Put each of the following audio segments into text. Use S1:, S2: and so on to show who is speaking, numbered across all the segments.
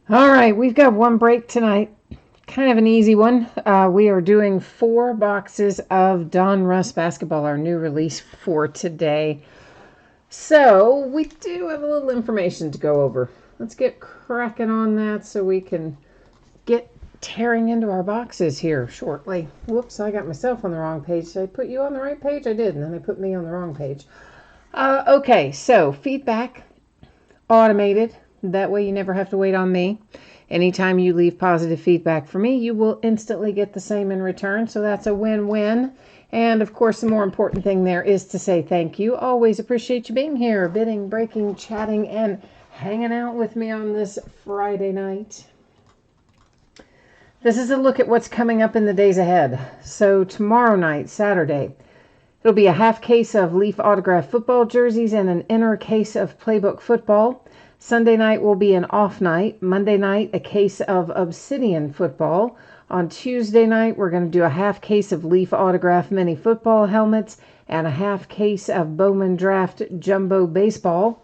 S1: All right, we've got one break tonight. Kind of an easy one. We are doing 4 boxes of Donruss basketball, our new release for today. So we do have a little information to go over. Let's get cracking on that so we can get tearing into our boxes here shortly. Whoops, I got myself on the wrong page. Did I put you on the right page? I did, and then they put me on the wrong page. Okay, so feedback, automated. That way you never have to wait on me. Anytime you leave positive feedback for me, you will instantly get the same in return. So that's a win-win. And of course, the more important thing there is to say thank you. Always appreciate you being here, bidding, breaking, chatting, and hanging out with me on this Friday night. This is a look at what's coming up in the days ahead. So tomorrow night, Saturday, it'll be a half case of Leaf autographed football jerseys and an inner case of Playbook football. Sunday night will be an off night. Monday night, a case of Obsidian football. On Tuesday night, we're going to do a half case of Leaf autograph mini football helmets and a half case of Bowman Draft jumbo baseball.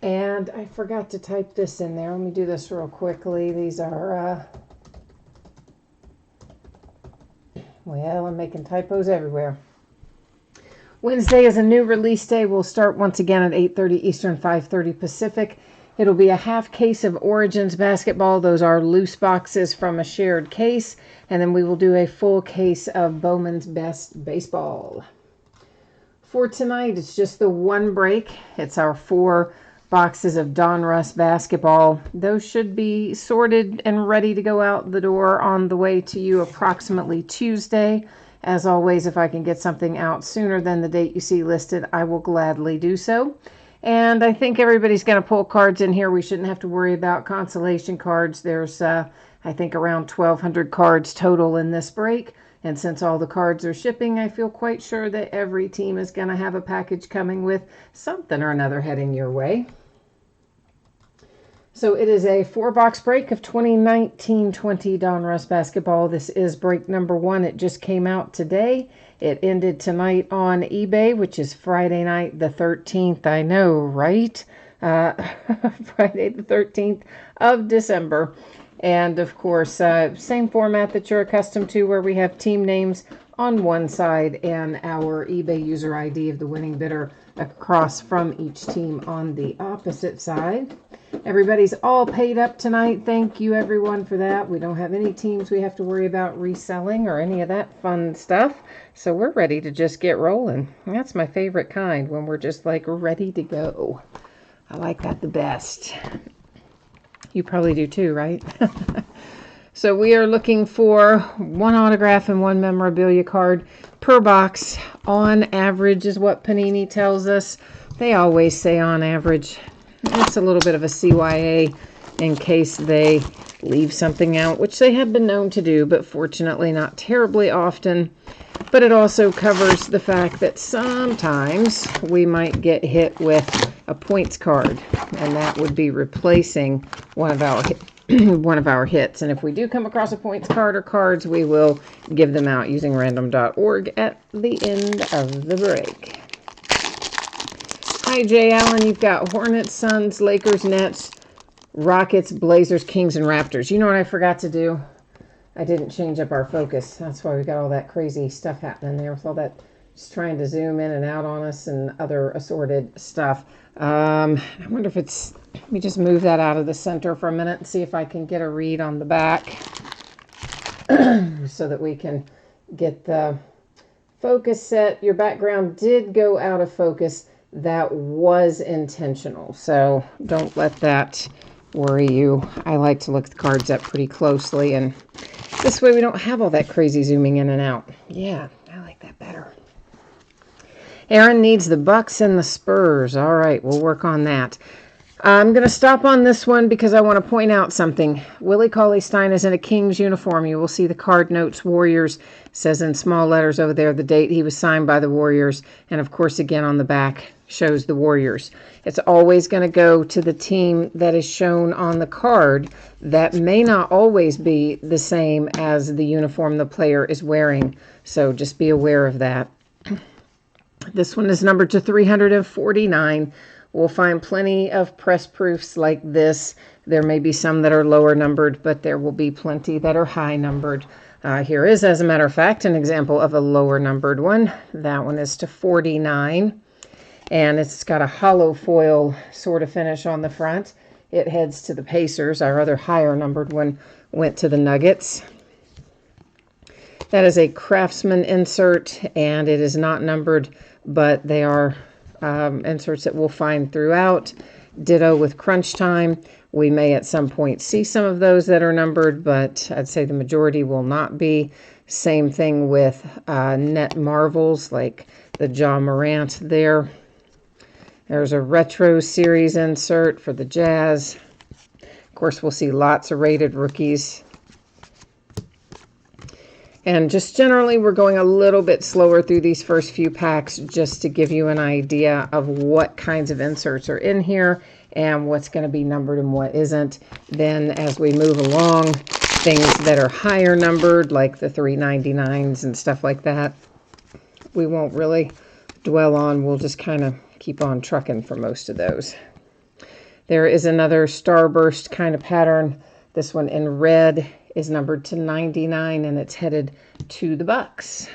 S1: And I forgot to type this in there. Let me do this real quickly. These are, well, I'm making typos everywhere. Wednesday is a new release day. We'll start once again at 8:30 Eastern, 5:30 Pacific. It'll be a half case of Origins basketball. Those are loose boxes from a shared case. And then we will do a full case of Bowman's Best Baseball. For tonight, it's just the one break. It's our 4 boxes of Donruss basketball. Those should be sorted and ready to go out the door on the way to you approximately Tuesday. As always, if I can get something out sooner than the date you see listed, I will gladly do so. And I think everybody's going to pull cards in here. We shouldn't have to worry about consolation cards. There's, I think, around 1,200 cards total in this break. And since all the cards are shipping, I feel quite sure that every team is going to have a package coming with something or another heading your way. So it is a 4-box break of 2019-20 Donruss basketball. This is break number 1. It just came out today. It ended tonight on eBay, which is Friday night the 13th. I know, right? Friday the 13th of December. And of course, same format that you're accustomed to, where we have team names on one side and our eBay user ID of the winning bidder across from each team on the opposite side. Everybody's all paid up tonight. Thank you, everyone, for that. We don't have any teams we have to worry about reselling or any of that fun stuff. So we're ready to just get rolling. That's my favorite kind, when we're just like ready to go. I like that the best. You probably do too, right? So we are looking for 1 autograph and 1 memorabilia card per box. On average is what Panini tells us. They always say on average. It's a little bit of a CYA in case they leave something out, which they have been known to do, but fortunately not terribly often. But it also covers the fact that sometimes we might get hit with a points card, and that would be replacing one of our hits. And if we do come across a points card or cards, we will give them out using random.org at the end of the break. Hi, Jay Allen. You've got Hornets, Suns, Lakers, Nets, Rockets, Blazers, Kings, and Raptors. You know what I forgot to do? I didn't change up our focus. That's why we got all that crazy stuff happening there with all that just trying to zoom in and out on us and other assorted stuff. I wonder if it's... Let me just move that out of the center for a minute and see if I can get a read on the back so that we can get the focus set. Your background did go out of focus. That was intentional, so don't let that worry you. I like to look the cards up pretty closely, and this way we don't have all that crazy zooming in and out. Yeah, I like that better. Aaron needs the Bucks and the Spurs. All right, we'll work on that. I'm going to stop on this one because I want to point out something. Willie Cauley-Stein is in a Kings uniform. You will see the card notes Warriors. Says in small letters over there the date he was signed by the Warriors. And of course, again on the back shows the Warriors. It's always going to go to the team that is shown on the card. That may not always be the same as the uniform the player is wearing. So just be aware of that. This one is numbered to 349. We'll find plenty of press proofs like this There may be some that are lower numbered, but there will be plenty that are high numbered. Here is, as a matter of fact, an example of a lower numbered one. That one is to 49, and it's got a hollow foil sort of finish on the front. It heads to the Pacers. Our other higher numbered one went to the Nuggets. That is a Craftsman insert, and it is not numbered, but they are inserts that we'll find throughout. Ditto with Crunch Time. We may at some point see some of those that are numbered, but I'd say the majority will not be. Same thing with Net Marvels, like the Ja Morant there. There's a Retro Series insert for the Jazz. Of course, we'll see lots of rated rookies. And just generally, we're going a little bit slower through these first few packs just to give you an idea of what kinds of inserts are in here and what's going to be numbered and what isn't. Then as we move along, things that are higher numbered, like the 399s and stuff like that, we won't really dwell on. We'll just kind of keep on trucking for most of those. There is another Starburst kind of pattern. This one in red is numbered to 99, and it's headed to the Bucks.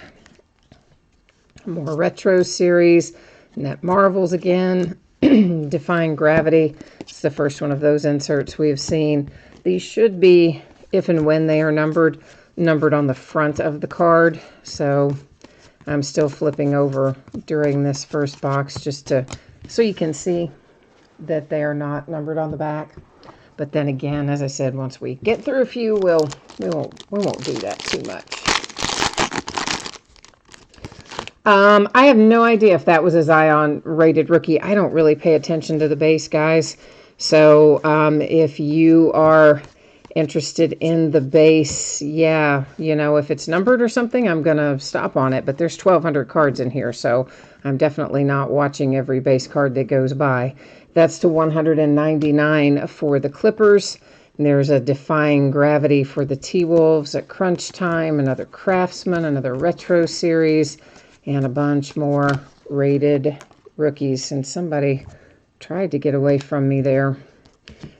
S1: More Retro Series, Net Marvels again, Defying Gravity. It's the first one of those inserts we have seen. These should be, if and when they are numbered on the front of the card. So I'm still flipping over during this first box just so you can see that they are not numbered on the back. But then again, as I said, once we get through a few, we won't do that too much. I have no idea if that was a Zion rated rookie. I don't really pay attention to the base, guys. So if you are interested in the base, yeah, you know, if it's numbered or something, I'm going to stop on it. But there's 1,200 cards in here, so I'm definitely not watching every base card that goes by. That's to 199 for the Clippers. And there's a Defying Gravity for the T-Wolves at Crunch Time, another Craftsman, another Retro Series, and a bunch more rated rookies. And somebody tried to get away from me there,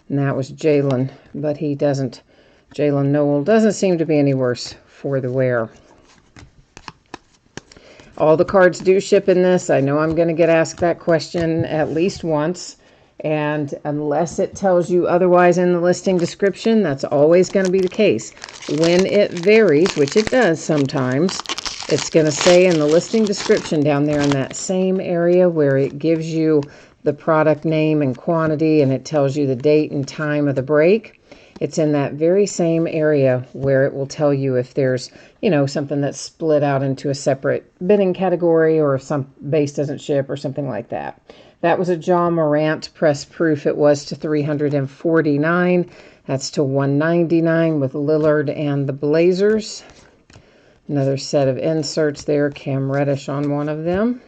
S1: and that was Jalen, but he doesn't. Jalen Noel doesn't seem to be any worse for the wear. All the cards do ship in this. I know I'm going to get asked that question at least once. And unless it tells you otherwise in the listing description, that's always going to be the case. When it varies, which it does sometimes, it's going to say in the listing description down there in that same area where it gives you the product name and quantity and it tells you the date and time of the break. It's in that very same area where it will tell you if there's, you know, something that's split out into a separate bidding category or if some base doesn't ship or something like that. That was a Ja Morant press proof. It was to 349. That's to 199 with Lillard and the Blazers. Another set of inserts there. Cam Reddish on one of them.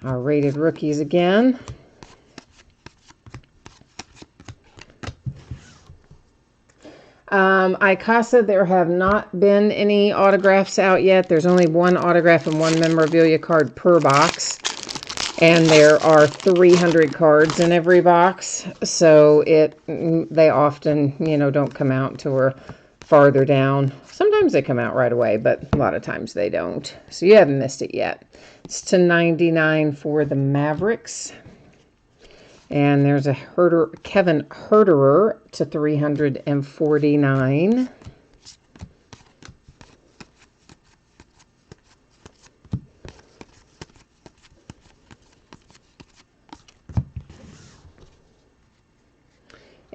S1: Our rated rookies again. ICasa, there have not been any autographs out yet. There's only one autograph and one memorabilia card per box. And there are 300 cards in every box, so they often, you know, don't come out until we're farther down. Sometimes they come out right away, but a lot of times they don't. So you haven't missed it yet. It's to 99 for the Mavericks. And there's a Kevin Herterer to 349.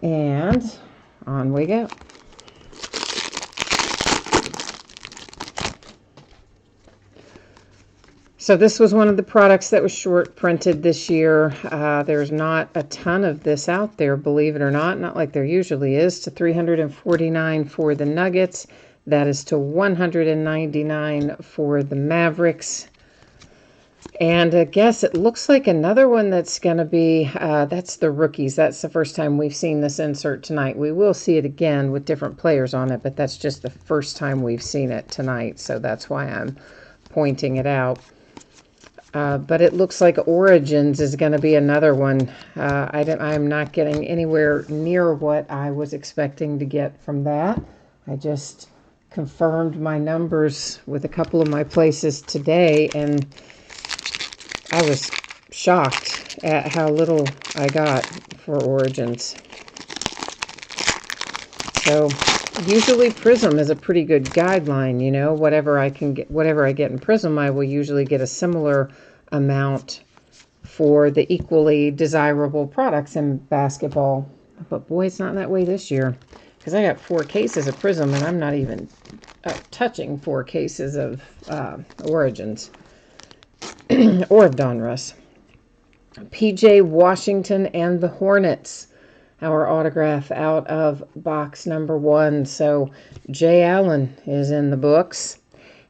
S1: And on we go. So this was one of the products that was short printed this year. There's not a ton of this out there, believe it or not like there usually is. To 349 for the Nuggets. That is to 199 for the Mavericks. And I guess it looks like another one that's going to be, that's the rookies. That's the first time we've seen this insert tonight. We will see it again with different players on it, but that's just the first time we've seen it tonight. So that's why I'm pointing it out. But it looks like Origins is going to be another one. I'm not getting anywhere near what I was expecting to get from that. I just confirmed my numbers with a couple of my places today, and I was shocked at how little I got for Origins. So usually Prism is a pretty good guideline, you know. Whatever I get in Prism, I will usually get a similar amount for the equally desirable products in basketball. But boy, it's not that way this year, because I got 4 cases of Prism, and I'm not even touching 4 cases of Origins or of Donruss. PJ Washington and the Hornets, our autograph out of box number 1. So Jay Allen is in the books.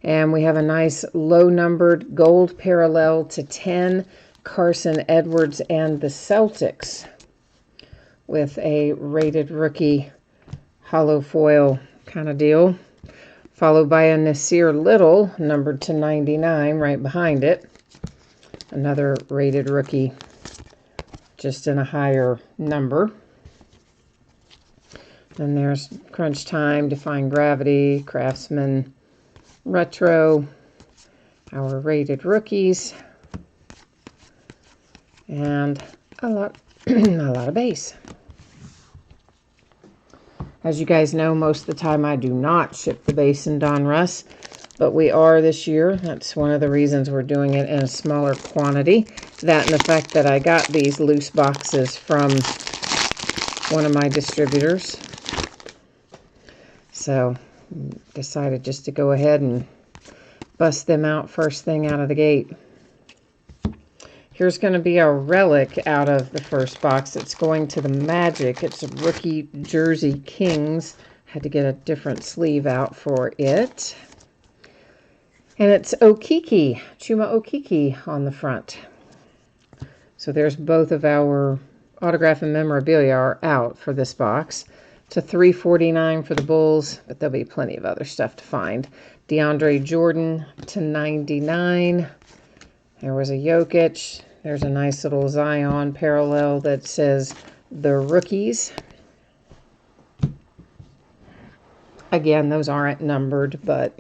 S1: And we have a nice low-numbered gold parallel to 10, Carson Edwards and the Celtics, with a rated rookie hollow foil kind of deal, followed by a Nasir Little, numbered to 99, right behind it. Another rated rookie, just in a higher number. Then there's Crunch Time, Defying Gravity, Craftsman, Retro, our rated rookies, and a lot of base. As you guys know, most of the time I do not ship the base in Donruss, but we are this year. That's one of the reasons we're doing it in a smaller quantity. That and the fact that I got these loose boxes from one of my distributors. So decided just to go ahead and bust them out first thing out of the gate. Here's going to be a relic out of the first box. It's going to the Magic. It's a rookie Jersey Kings. Had to get a different sleeve out for it. And it's Okiki, Chuma Okiki on the front. So there's both of our autograph and memorabilia are out for this box. To $3.49 for the Bulls, but there'll be plenty of other stuff to find. DeAndre Jordan to $99. There was a Jokic. There's a nice little Zion parallel that says the rookies. Again, those aren't numbered, but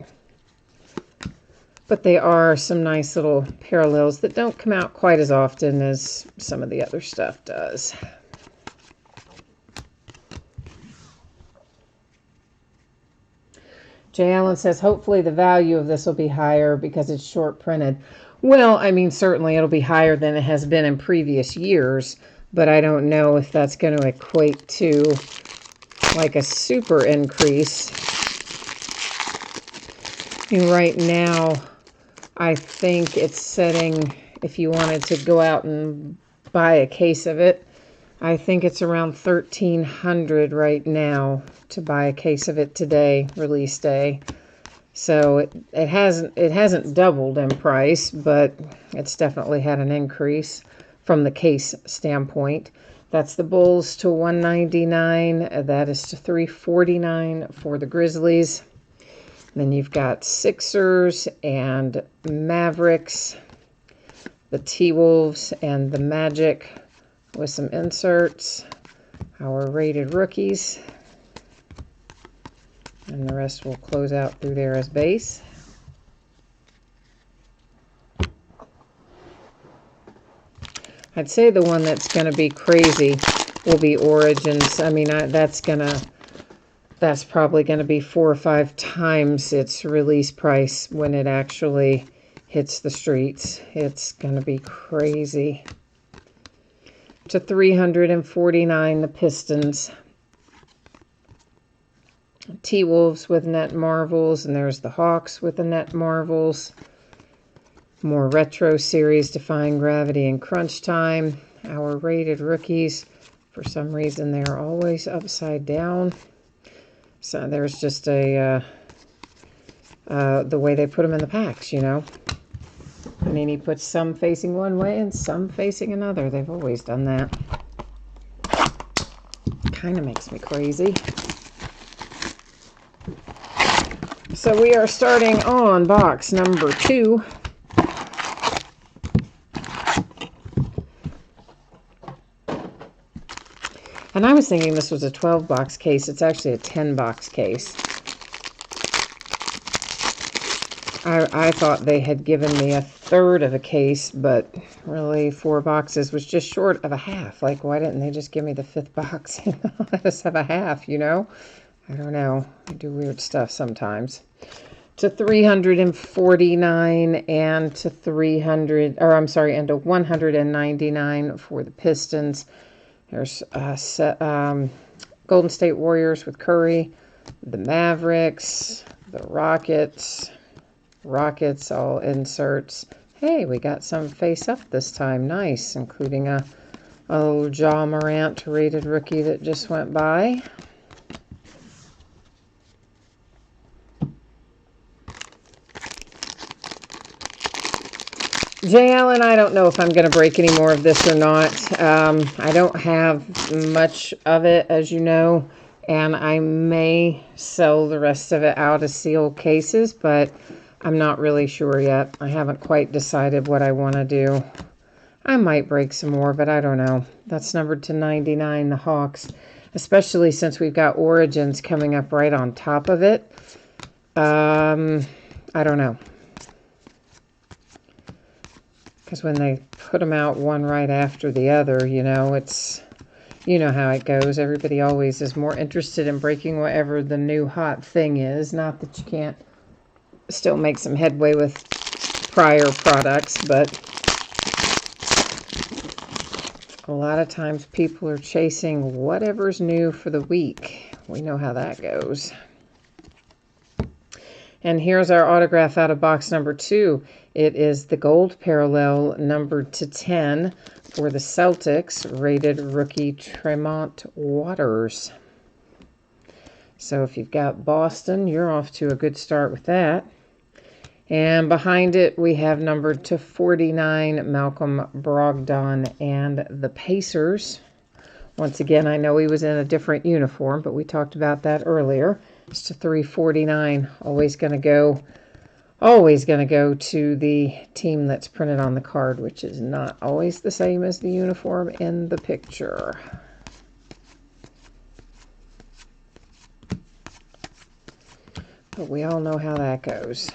S1: they are some nice little parallels that don't come out quite as often as some of the other stuff does. Jay Allen says, hopefully the value of this will be higher because it's short printed. Well, I mean, certainly it'll be higher than it has been in previous years, but I don't know if that's going to equate to like a super increase. And right now, I think it's setting, if you wanted to go out and buy a case of it, I think it's around $1,300 right now to buy a case of it today, release day. So it hasn't doubled in price, but it's definitely had an increase from the case standpoint. That's the Bulls to $199. That is to $349 for the Grizzlies. Then you've got Sixers and Mavericks, the T-Wolves and the Magic with some inserts, our rated rookies, and the rest will close out through there as base. I'd say the one that's going to be crazy will be Origins. I mean, that's probably going to be 4 or 5 times its release price when it actually hits the streets. It's going to be crazy. To $349, the Pistons. T-Wolves with Net Marvels, and there's the Hawks with the Net Marvels. More retro series, Defying Gravity and Crunch Time. Our rated rookies, for some reason they're always upside down. So there's just the way they put them in the packs, you know. Panini puts some facing one way and some facing another. They've always done that. Kind of makes me crazy. So we are starting on box number 2. And I was thinking this was a 12-box case. It's actually a 10-box case. I thought they had given me a third of a case, but really 4 boxes was just short of a half. Like, why didn't they just give me the 5th box? I just have a half, you know? I don't know. I do weird stuff sometimes. To 349 and to 300, or I'm sorry, and to 199 for the Pistons. There's Golden State Warriors with Curry, the Mavericks, the Rockets, all inserts. Hey, we got some face up this time. Nice, including a little Ja Morant rated rookie that just went by. Jay Allen, I don't know if I'm going to break any more of this or not. I don't have much of it, as you know, and I may sell the rest of it out as sealed cases, but I'm not really sure yet. I haven't quite decided what I want to do. I might break some more, but I don't know. That's numbered to 99, the Hawks, especially since we've got Origins coming up right on top of it. I don't know. Because when they put them out one right after the other, you know, you know how it goes. Everybody always is more interested in breaking whatever the new hot thing is. Not that you can't still make some headway with prior products, but a lot of times people are chasing whatever's new for the week. We know how that goes. And here's our autograph out of box number 2. It is the gold parallel numbered to 10 for the Celtics, rated rookie Tremont Waters. So if you've got Boston, you're off to a good start with that. And behind it, we have numbered to 49, Malcolm Brogdon and the Pacers. Once again, I know he was in a different uniform, but we talked about that earlier. It's to 349. Always going to go to the team that's printed on the card, which is not always the same as the uniform in the picture. But we all know how that goes.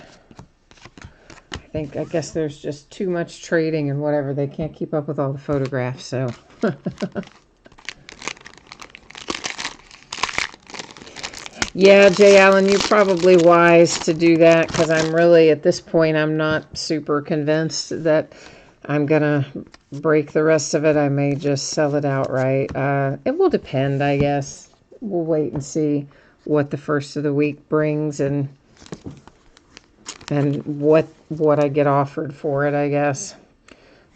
S1: I guess there's just too much trading and whatever. They can't keep up with all the photographs, so. Yeah, Jay Allen, you're probably wise to do that, because I'm really, at this point, I'm not super convinced that I'm going to break the rest of it. I may just sell it outright. It will depend, I guess. We'll wait and see what the first of the week brings and what I get offered for it, I guess.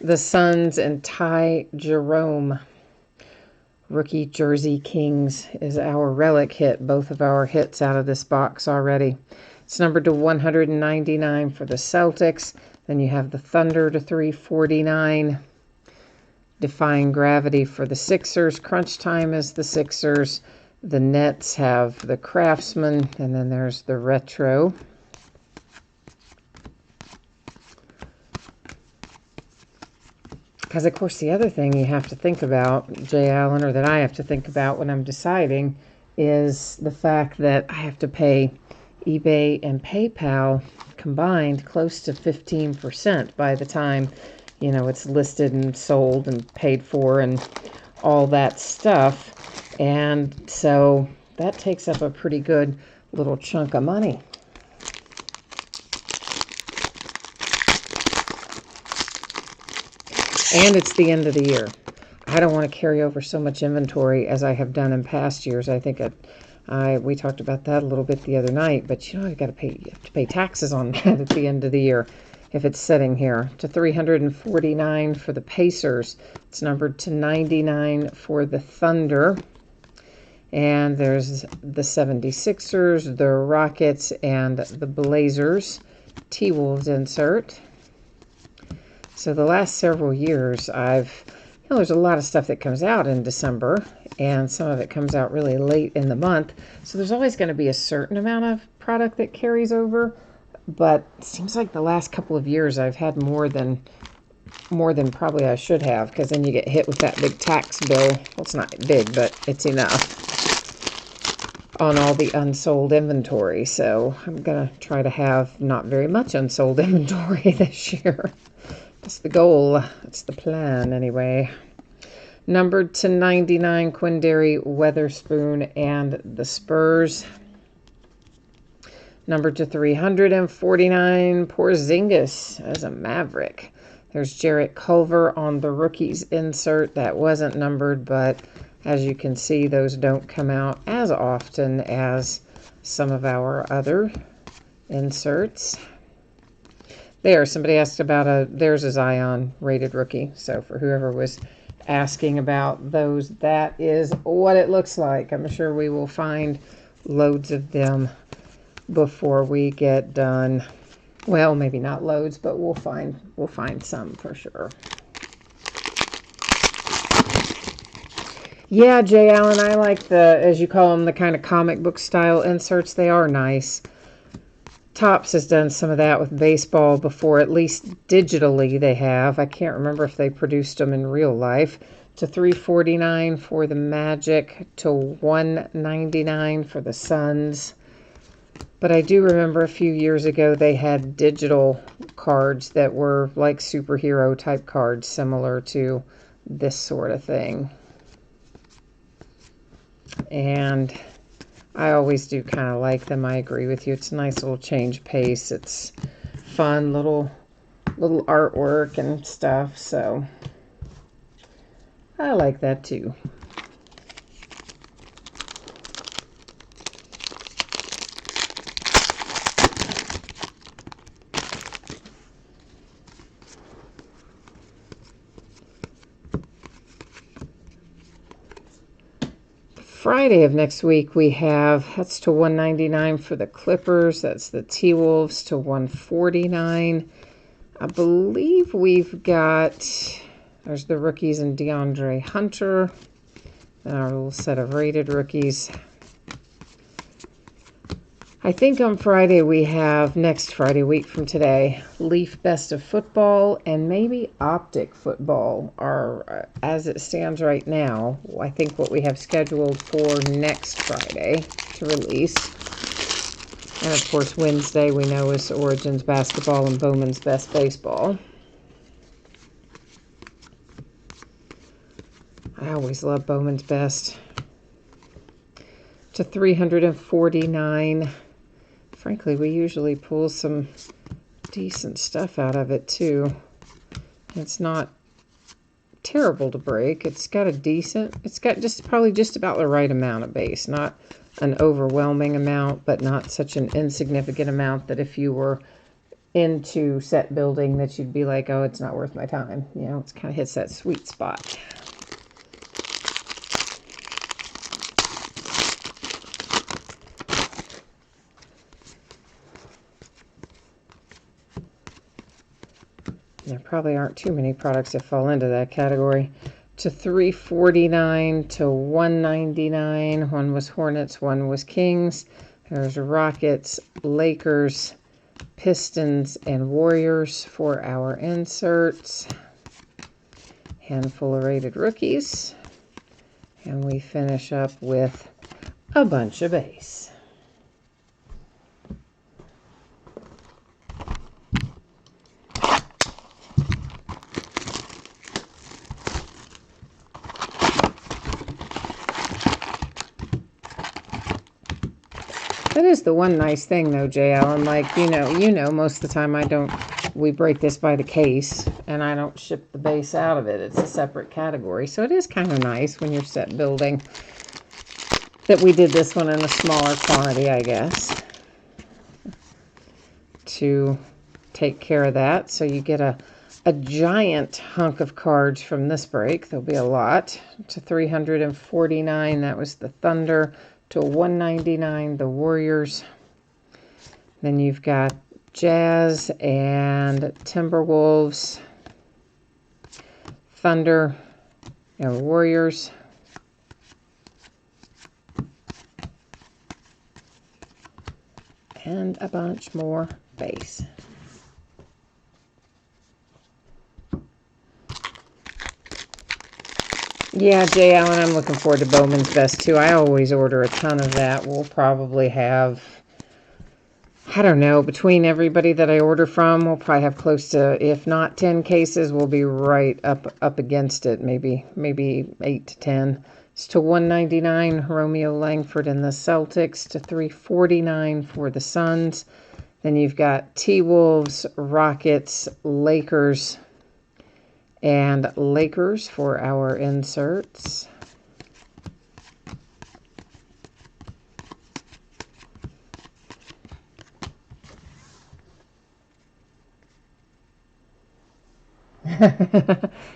S1: The Suns and Ty Jerome. Rookie Jersey Kings is our relic hit. Both of our hits out of this box already. It's numbered to 199 for the Celtics. Then you have the Thunder to 349. Defying Gravity for the Sixers. Crunch Time is the Sixers. The Nets have the Craftsman. And then there's the Retro. Because, of course, the other thing you have to think about, Jay Allen, or that I have to think about when I'm deciding, is the fact that I have to pay eBay and PayPal combined close to 15% by the time, you know, it's listed and sold and paid for and all that stuff. And so that takes up a pretty good little chunk of money. And it's the end of the year. I don't want to carry over so much inventory as I have done in past years. I think we talked about that a little bit the other night, but you know, you have to pay taxes on that at the end of the year if it's sitting here. To 349 for the Pacers. It's numbered to 99 for the Thunder. And there's the 76ers, the Rockets, and the Blazers. T-Wolves insert. So the last several years, there's a lot of stuff that comes out in December, and some of it comes out really late in the month. So there's always going to be a certain amount of product that carries over. But it seems like the last couple of years, I've had more than more than probably I should have, because then you get hit with that big tax bill. Well, it's not big, but it's enough on all the unsold inventory. So I'm going to try to have not very much unsold inventory this year. That's the goal. That's the plan anyway. Numbered to 99, Quinndary, Weatherspoon, and the Spurs. Numbered to 349, Porzingis as a Maverick. There's Jarrett Culver on the rookies insert. That wasn't numbered, but as you can see, those don't come out as often as some of our other inserts. There, somebody asked about there's a Zion rated rookie. So for whoever was asking about those, that is what it looks like. I'm sure we will find loads of them before we get done. Well, maybe not loads, but we'll find some for sure. Yeah, Jay Allen, I like the, as you call them, the kind of comic book style inserts. They are nice. Topps has done some of that with baseball before, at least digitally they have. I can't remember if they produced them in real life. To $3.49 for the Magic, to $1.99 for the Suns. But I do remember a few years ago they had digital cards that were like superhero type cards, similar to this sort of thing. And I always do kind of like them. I agree with you. It's a nice little change pace. It's fun little artwork and stuff. So I like that too. Friday of next week we have, that's to $1.99 for the Clippers. That's the T-Wolves to $1.49. I believe we've got, there's the rookies and DeAndre Hunter. And our little set of rated rookies. I think on Friday we have, next Friday, week from today, Leaf Best of Football and maybe Optic Football are, as it stands right now, I think what we have scheduled for next Friday to release. And of course Wednesday we know is Origins Basketball and Bowman's Best Baseball. I always love Bowman's Best. To $349. Frankly, we usually pull some decent stuff out of it too. It's not terrible to break. It's got probably just about the right amount of base. Not an overwhelming amount, but not such an insignificant amount that if you were into set building that you'd be like, oh, it's not worth my time. You know, it kind of hits that sweet spot. There probably aren't too many products that fall into that category. To $349 to $199. One was Hornets, one was Kings. There's Rockets, Lakers, Pistons, and Warriors for our inserts. Handful of rated rookies. And we finish up with a bunch of base. That is the one nice thing, though, Jay Allen. Like, you know, most of the time we break this by the case, and I don't ship the base out of it. It's a separate category. So it is kind of nice when you're set building that we did this one in a smaller quantity, I guess, to take care of that. So you get a giant hunk of cards from this break. There'll be a lot. To $349, that was the Thunder. To $199, the Warriors. Then you've got Jazz and Timberwolves, Thunder and Warriors. And a bunch more base. Yeah, Jay Allen, I'm looking forward to Bowman's Best too. I always order a ton of that. We'll probably have, I don't know, between everybody that I order from, we'll probably have close to, if not 10 cases, we'll be right up against it. Maybe 8 to 10. It's to $199, Romeo Langford and the Celtics, to $349 for the Suns. Then you've got T-Wolves, Rockets, Lakers, and Lakers for our inserts.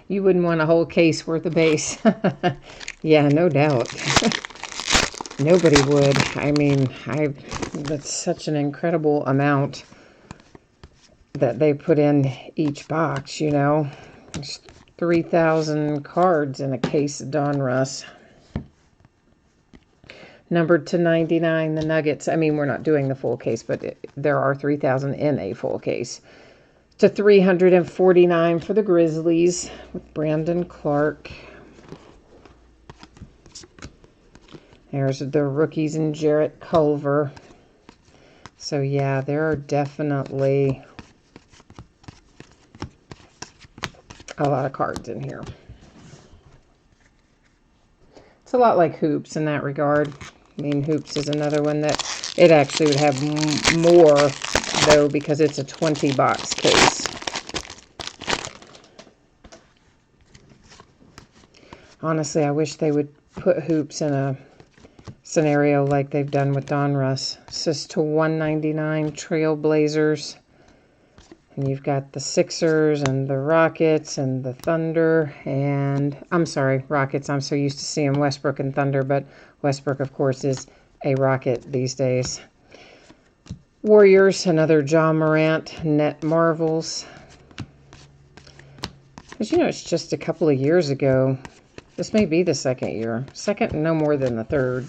S1: You wouldn't want a whole case worth of base. Yeah, no doubt. Nobody would. I mean, that's such an incredible amount that they put in each box, you know. There's 3,000 cards in a case of Donruss. Numbered to 99, the Nuggets. I mean, we're not doing the full case, but there are 3,000 in a full case. To $349 for the Grizzlies with Brandon Clark. There's the rookies and Jarrett Culver. So yeah, there are definitely a lot of cards in here. It's a lot like Hoops in that regard. I mean, Hoops is another one that it actually would have more, though, because it's a 20-box case. Honestly, I wish they would put Hoops in a scenario like they've done with Donruss. It's just to $199, Trailblazers. And you've got the Sixers and the Rockets and the Thunder. And, I'm sorry, Rockets. I'm so used to seeing Westbrook and Thunder, but Westbrook, of course, is a Rocket these days. Warriors, another Ja Morant, Net Marvels. Because, you know, it's just a couple of years ago. This may be the second year. Second, no more than the third,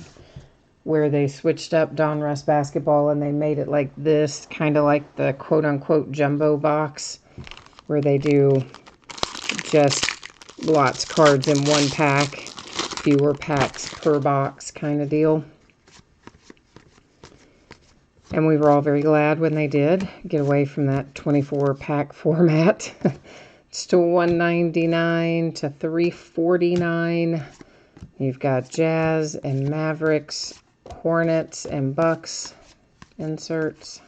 S1: where they switched up Donruss basketball and they made it like this, kind of like the quote-unquote jumbo box, where they do just lots of cards in one pack, fewer packs per box kind of deal. And we were all very glad when they did get away from that 24-pack format. It's to $199 to $349. You've got Jazz and Mavericks, Hornets and Bucks inserts.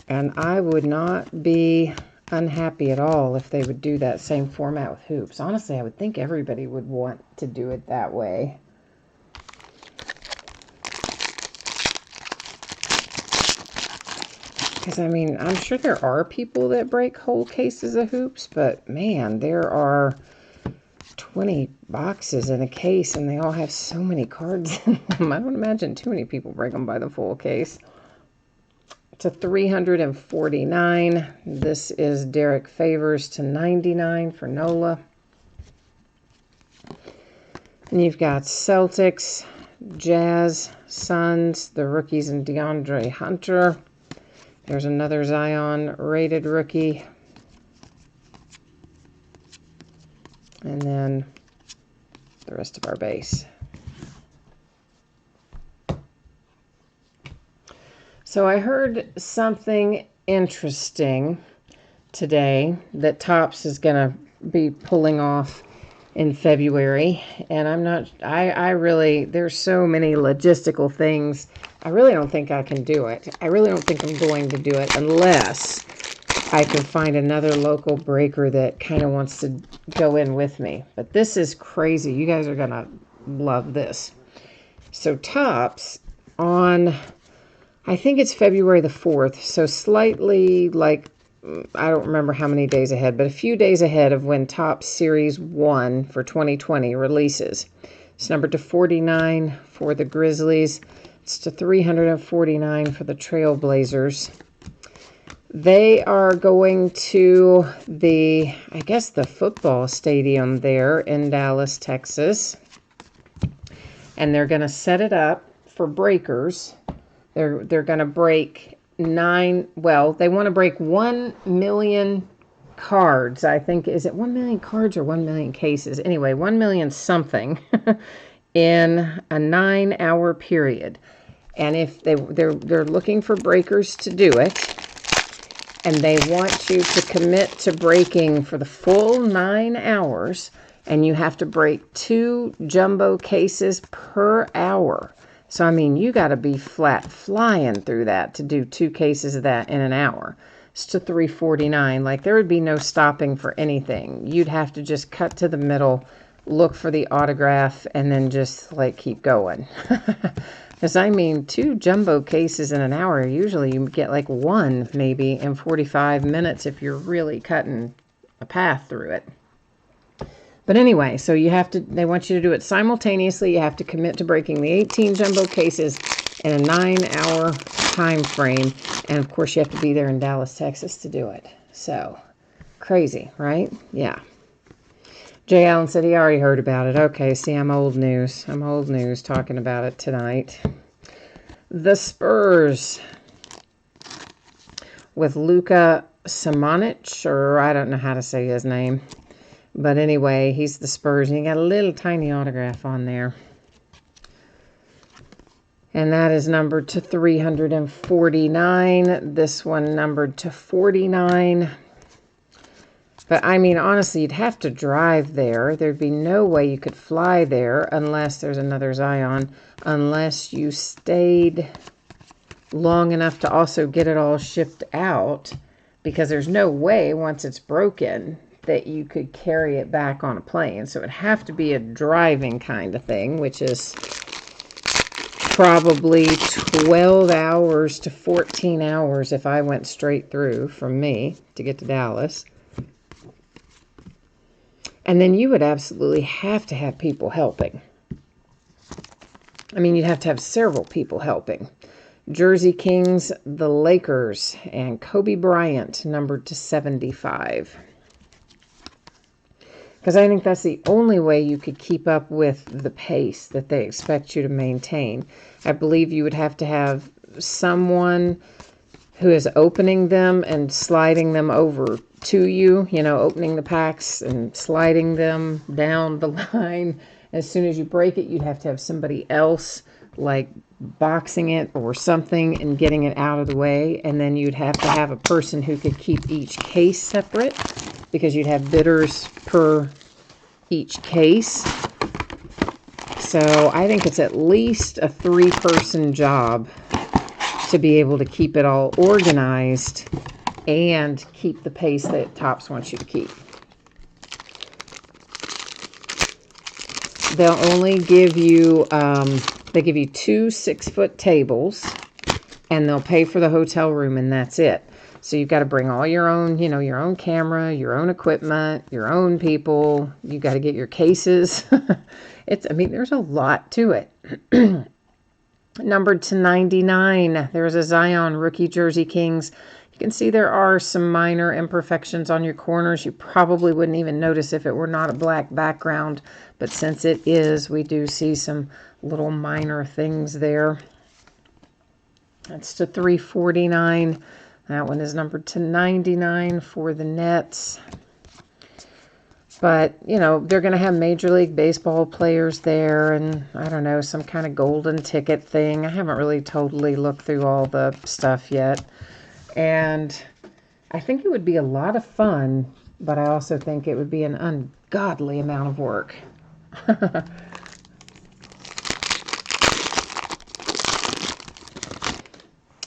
S1: And I would not be unhappy at all if they would do that same format with Hoops. Honestly, I would think everybody would want to do it that way. Because, I mean, I'm sure there are people that break whole cases of Hoops, but, man, there are 20 boxes in a case, and they all have so many cards in them. I don't imagine too many people break them by the full case. To $349. This is Derek Favors to $99 for NOLA. And you've got Celtics, Jazz, Suns, the rookies, and DeAndre Hunter. There's another Zion rated rookie. And then the rest of our base. So I heard something interesting today that Topps is going to be pulling off in February. And I really, there's so many logistical things. I really don't think I can do it. I really don't think I'm going to do it unless I can find another local breaker that kind of wants to go in with me. But this is crazy. You guys are going to love this. So Topps on, I think it's February the 4th. So slightly like, I don't remember how many days ahead, but a few days ahead of when Topps Series 1 for 2020 releases. It's numbered to 49 for the Grizzlies. It's to $349 for the Trailblazers. They are going to the, I guess, the football stadium there in Dallas, Texas. And they're going to set it up for breakers. They're going to break they want to break 1 million cards. I think, is it 1 million cards or 1 million cases? Anyway, 1 million something in a 9-hour period. And if they're looking for breakers to do it, and they want you to commit to breaking for the full 9 hours, and you have to break 2 jumbo cases per hour. So, I mean, you got to be flat flying through that to do 2 cases of that in an hour. It's to $3.49. Like, there would be no stopping for anything. You'd have to just cut to the middle, look for the autograph, and then just, like, keep going. Because, I mean, 2 jumbo cases in an hour, usually you get like 1 maybe in 45 minutes if you're really cutting a path through it. But anyway, so they want you to do it simultaneously. You have to commit to breaking the 18 jumbo cases in a 9-hour time frame. And of course, you have to be there in Dallas, Texas to do it. So, crazy, right? Yeah. Jay Allen said he already heard about it. Okay, see, I'm old news. I'm old news talking about it tonight. The Spurs with Luka Samanic, or I don't know how to say his name. But anyway, he's the Spurs, and he got a little tiny autograph on there. And that is numbered to 349. This one numbered to 49. But, I mean, honestly, you'd have to drive there. There'd be no way you could fly there unless there's another Zion, unless you stayed long enough to also get it all shipped out, because there's no way, once it's broken, that you could carry it back on a plane. So it'd have to be a driving kind of thing, which is probably 12 hours to 14 hours if I went straight through from me to get to Dallas. And then you would absolutely have to have people helping. I mean, you'd have to have several people helping. Jersey Kings, the Lakers, and Kobe Bryant, numbered to 75. Because I think that's the only way you could keep up with the pace that they expect you to maintain. I believe you would have to have someone who is opening them and sliding them over to you, opening the packs and sliding them down the line. As soon as you break it, you'd have to have somebody else, like, boxing it or something and getting it out of the way. And then you'd have to have a person who could keep each case separate, because you'd have bidders per each case. So I think it's at least a 3-person job to be able to keep it all organized and keep the pace that Topps wants you to keep. They'll only give you, they give you 2 6-foot tables, and they'll pay for the hotel room, and that's it. So you've got to bring all your own, your own camera, your own equipment, your own people. You got to get your cases. There's a lot to it. Numbered to 99, there's a Zion rookie Jersey Kings. You can see there are some minor imperfections on your corners. You probably wouldn't even notice if it were not a black background, but since it is, we do see some little minor things there. That's to 349. That one is numbered to 99 for the Nets. But, they're going to have Major League Baseball players there, and, I don't know, some kind of golden ticket thing. I haven't really totally looked through all the stuff yet. And I think it would be a lot of fun, but I also think it would be an ungodly amount of work.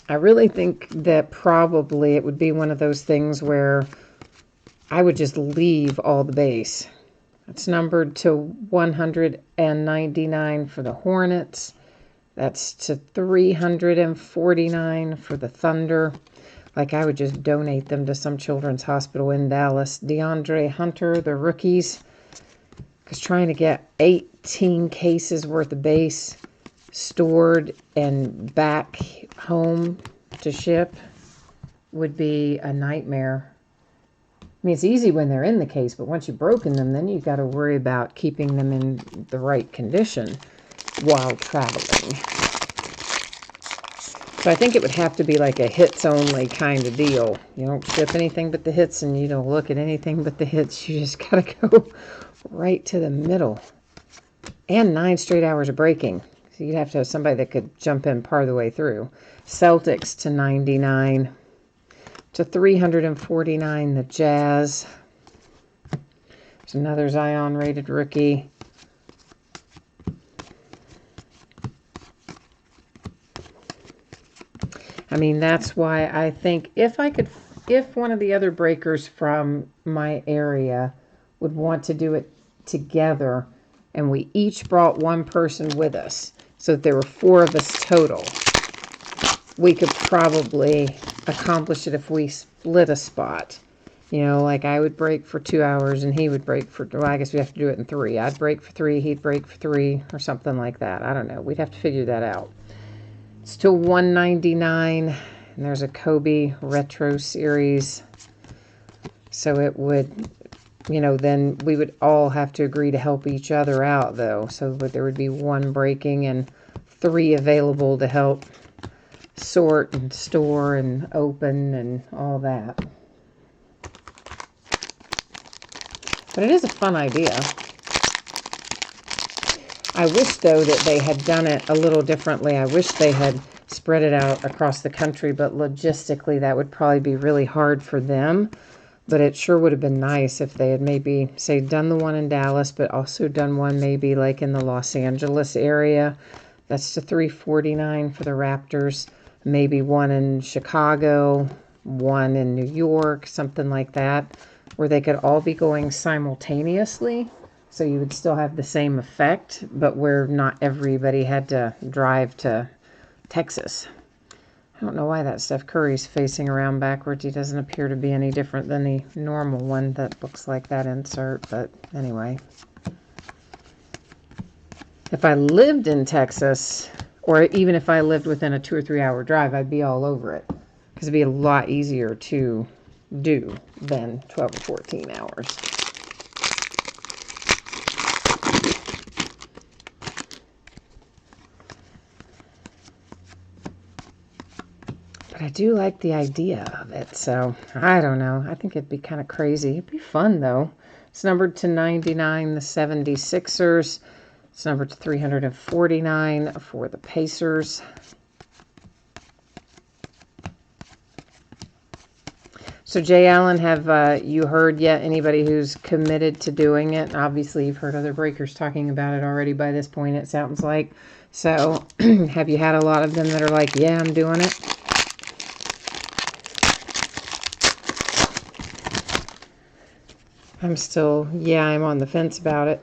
S1: I really think that probably it would be one of those things where I would just leave all the base. It's numbered to 199 for the Hornets. That's to 349 for the Thunder. Like, I would just donate them to some children's hospital in Dallas. DeAndre Hunter, the rookies. Because trying to get 18 cases worth of base stored and back home to ship would be a nightmare. I mean, it's easy when they're in the case, but once you've broken them, then you've got to worry about keeping them in the right condition while traveling. So I think it would have to be like a hits only kind of deal. You don't ship anything but the hits, and you don't look at anything but the hits. You just gotta go right to the middle. And 9 straight hours of breaking. So you'd have to have somebody that could jump in part of the way through. Celtics to 99. To 349, the Jazz. There's another Zion rated rookie. I mean, that's why I think if one of the other breakers from my area would want to do it together, and we each brought one person with us, so that there were 4 of us total, we could probably accomplish it if we split a spot. You know, like I would break for 2 hours and he would break for, well, I guess we have to do it in 3. I'd break for 3, he'd break for 3, or something like that. I don't know. We'd have to figure that out. It's till 199, and there's a Kobe Retro Series. So it would, you know, then we would all have to agree to help each other out, though. So there would be 1 breaking and 3 available to help sort and store and open and all that. But it is a fun idea. I wish, though, that they had done it a little differently. I wish they had spread it out across the country, but logistically that would probably be really hard for them. But it sure would have been nice if they had maybe, say, done the one in Dallas, but also done one maybe like in the Los Angeles area. That's to 349 for the Raptors. Maybe one in Chicago, one in New York, something like that, where they could all be going simultaneously. So you would still have the same effect, but where not everybody had to drive to Texas. I don't know why that Steph Curry's facing around backwards. He doesn't appear to be any different than the normal one that looks like that insert, but anyway. If I lived in Texas, or even if I lived within a 2 or 3 hour drive, I'd be all over it. Because it'd be a lot easier to do than 12 or 14 hours. But I do like the idea of it, so I don't know. I think it'd be kind of crazy. It'd be fun, though. It's numbered to 99, the 76ers. It's numbered to 349 for the Pacers. So, Jay Allen, have you heard yet anybody who's committed to doing it? Obviously, you've heard other breakers talking about it already by this point, it sounds like. So, have you had a lot of them that are like, yeah, I'm doing it? I'm on the fence about it.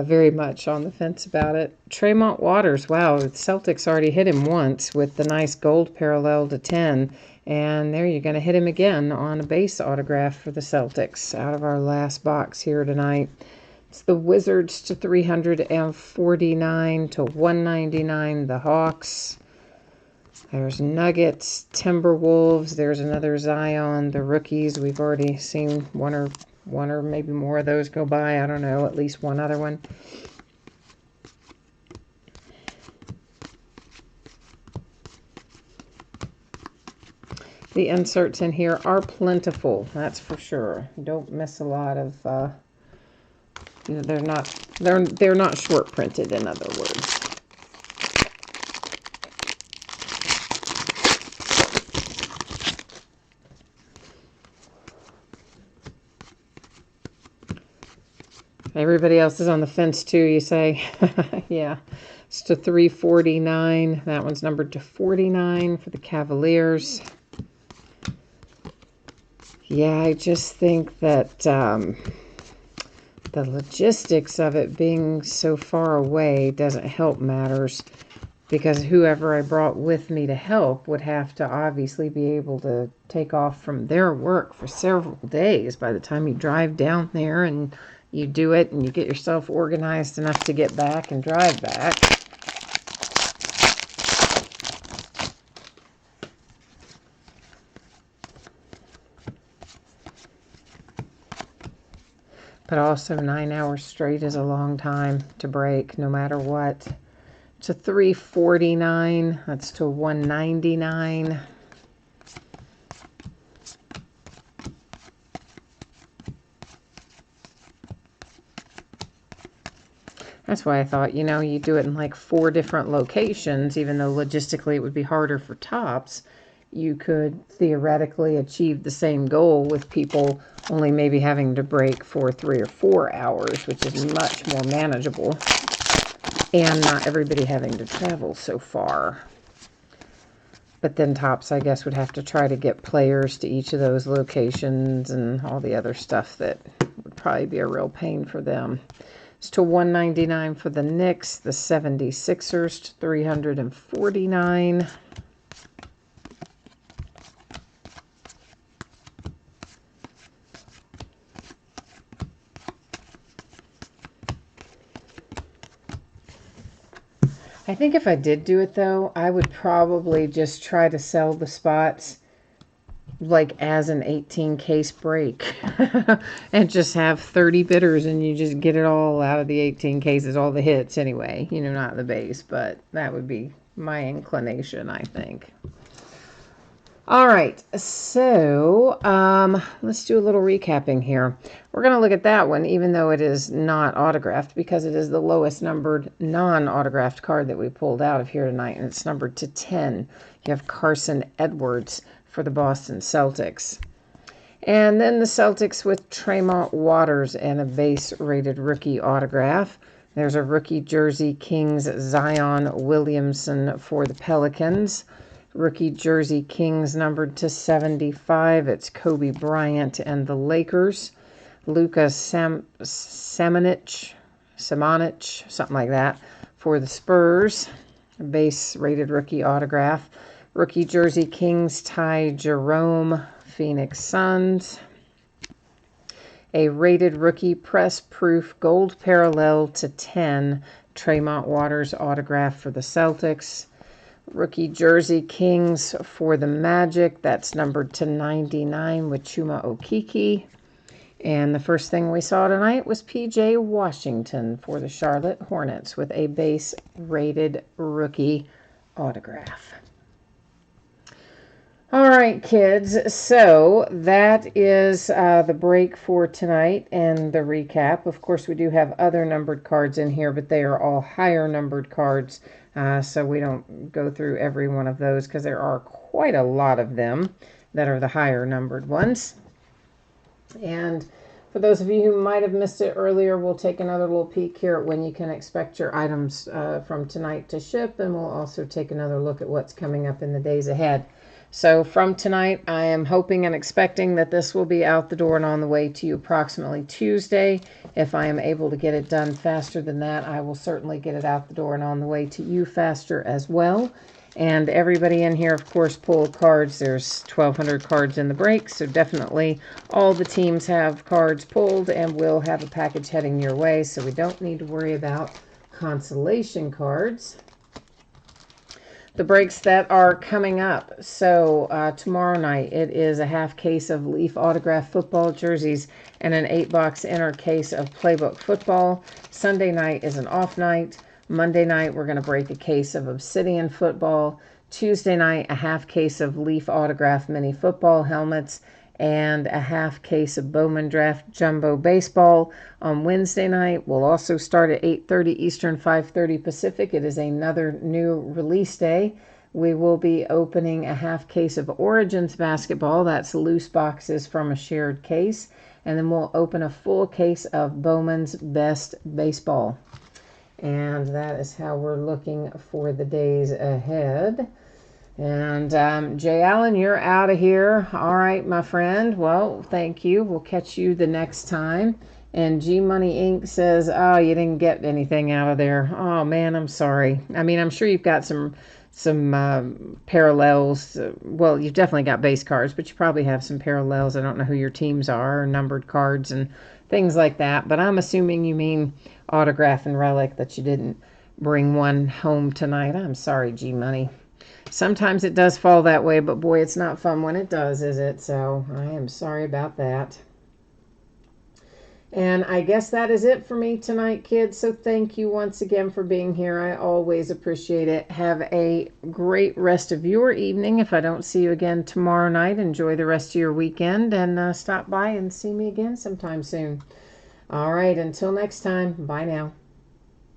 S1: Very much on the fence about it. Tremont Waters, wow, the Celtics already hit him once with the nice gold parallel to 10. And there you're going to hit him again on a base autograph for the Celtics out of our last box here tonight. It's the Wizards to 349 to 199, the Hawks. There's Nuggets, Timberwolves. There's another Zion, the rookies. We've already seen one or maybe more of those go by. I don't know, at least one other one. The inserts in here are plentiful, that's for sure. Don't miss a lot of, they're not short printed, in other words. Everybody else is on the fence too, you say? Yeah. It's to 349. That one's numbered to 49 for the Cavaliers. Yeah, I just think that the logistics of it being so far away doesn't help matters, because whoever I brought with me to help would have to obviously be able to take off from their work for several days by the time you drive down there and you do it and you get yourself organized enough to get back and drive back. But also 9 hours straight is a long time to break, no matter what. to $349. That's to $199. That's why I thought, you know, you do it in like 4 different locations, even though logistically it would be harder for Tops. You could theoretically achieve the same goal with people only maybe having to break for 3 or 4 hours, which is much more manageable, and not everybody having to travel so far. But then Tops, I guess, would have to try to get players to each of those locations and all the other stuff that would probably be a real pain for them. It's to $199 for the Knicks, the 76ers to $349. I think if I did do it, though, I would probably just try to sell the spots like as an 18 case break and just have 30 bidders, and you just get it all out of the 18 cases, all the hits anyway, you know, not the base, but that would be my inclination, I think. All right, so let's do a little recapping here. We're going to look at that one, even though it is not autographed, because it is the lowest numbered non-autographed card that we pulled out of here tonight, and it's numbered to 10. You have Carson Edwards for the Boston Celtics. And then the Celtics with Tremont Waters and a base-rated rookie autograph. There's a rookie jersey, Kings Zion Williamson for the Pelicans. Rookie jersey, Kings numbered to 75. It's Kobe Bryant and the Lakers. Luka Samanic, something like that, for the Spurs. A base-rated rookie autograph. Rookie jersey, Kings Ty Jerome, Phoenix Suns. A rated rookie press-proof gold parallel to 10, Tremont Waters autograph for the Celtics. Rookie jersey, Kings for the Magic. That's numbered to 99 with Chuma Okeke. And the first thing we saw tonight was P.J. Washington for the Charlotte Hornets with a base-rated rookie autograph. All right, kids, so that is the break for tonight and the recap. Of course, we do have other numbered cards in here, but they are all higher numbered cards, so we don't go through every one of those because there are quite a lot of them that are the higher numbered ones. And for those of you who might have missed it earlier, we'll take another little peek here at when you can expect your items from tonight to ship, and we'll also take another look at what's coming up in the days ahead. So from tonight, I am hoping and expecting that this will be out the door and on the way to you approximately Tuesday. If I am able to get it done faster than that, I will certainly get it out the door and on the way to you faster as well. And everybody in here, of course, pulled cards. There's 1,200 cards in the break, so definitely all the teams have cards pulled, and we'll have a package heading your way, so we don't need to worry about consolation cards. The breaks that are coming up. So tomorrow night, it is a half case of Leaf autograph football jerseys and an 8-box inner case of Playbook football. Sunday night is an off night. Monday night, we're going to break a case of Obsidian football. Tuesday night, a half case of Leaf autograph mini football helmets and a half case of Bowman Draft Jumbo Baseball. On Wednesday night, we'll also start at 8:30 Eastern, 5:30 Pacific. It is another new release day. We will be opening a half case of Origins basketball. That's loose boxes from a shared case. And then we'll open a full case of Bowman's Best Baseball. And that is how we're looking for the days ahead. And Jay Allen, you're out of here. All right, my friend. Well, thank you. We'll catch you the next time. And G Money Inc. says, oh, you didn't get anything out of there. Oh, man, I'm sorry. I mean, I'm sure you've got some parallels. Well, you've definitely got base cards, but you probably have some parallels. I don't know who your teams are, or numbered cards and things like that. But I'm assuming you mean autograph and relic, that you didn't bring one home tonight. I'm sorry, G Money. Sometimes it does fall that way, but boy, it's not fun when it does, is it? So I am sorry about that. And I guess that is it for me tonight, kids. So thank you once again for being here. I always appreciate it. Have a great rest of your evening. If I don't see you again tomorrow night, enjoy the rest of your weekend and stop by and see me again sometime soon. All right, until next time, bye now.